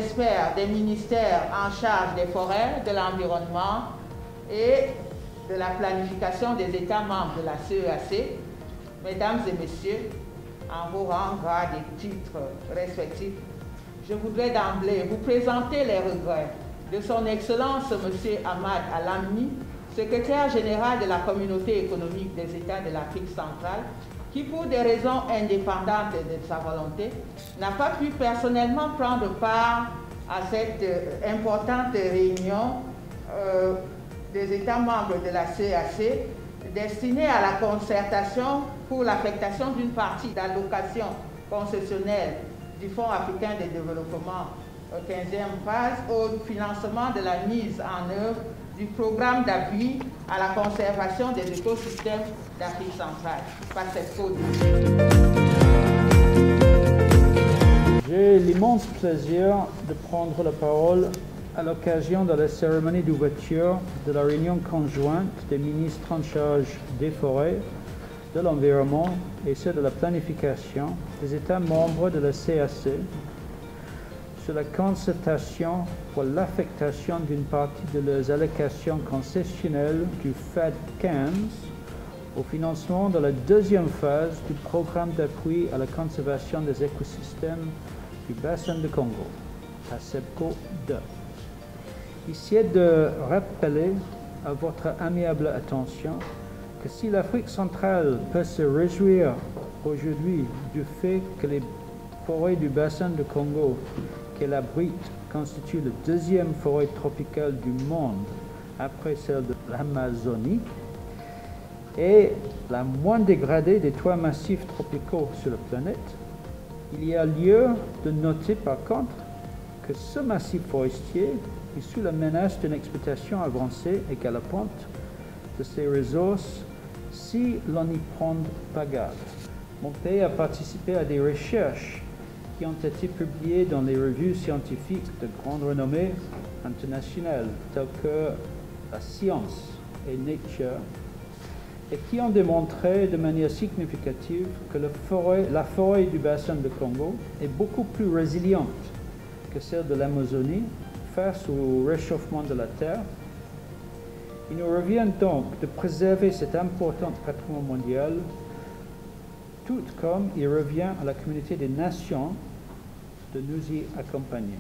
experts des ministères en charge des forêts, de l'environnement et de la planification des États membres de la CEAC, mesdames et messieurs, en vos rangs, grades et titres respectifs, je voudrais d'emblée vous présenter les regrets de son Excellence M. Ahmad Al-Amni, secrétaire général de la Communauté économique des États de l'Afrique centrale, qui, pour des raisons indépendantes de sa volonté, n'a pas pu personnellement prendre part à cette importante réunion des États membres de la CEAC destinée à la concertation pour l'affectation d'une partie d'allocation concessionnelle du Fonds africain de développement 15e phase au financement de la mise en œuvre du programme d'appui à la conservation des écosystèmes d'Afrique centrale par cette cause. J'ai l'immense plaisir de prendre la parole à l'occasion de la cérémonie d'ouverture de la réunion conjointe des ministres en charge des forêts, de l'environnement et ceux de la planification des États membres de la CAC sur la concertation pour l'affectation d'une partie de leurs allocations concessionnelles du FAD 15 au financement de la deuxième phase du programme d'appui à la conservation des écosystèmes du bassin de Congo, ACEPCO 2. Ici est de rappeler à votre amiable attention que si l'Afrique centrale peut se réjouir aujourd'hui du fait que les forêts du bassin de Congo qu'elle abrite constituent la deuxième forêt tropicale du monde après celle de l'Amazonie et la moins dégradée des trois massifs tropicaux sur la planète, il y a lieu de noter par contre que ce massif forestier est sous la menace d'une exploitation avancée et galopante de ses ressources si l'on n'y prend pas garde. Mon pays a participé à des recherches qui ont été publiées dans les revues scientifiques de grande renommée internationale, telles que la Science et Nature, et qui ont démontré de manière significative que la forêt du bassin de Congo est beaucoup plus résiliente que celle de l'Amazonie face au réchauffement de la Terre. Il nous revient donc de préserver cet important patrimoine mondial, tout comme il revient à la communauté des nations de nous y accompagner.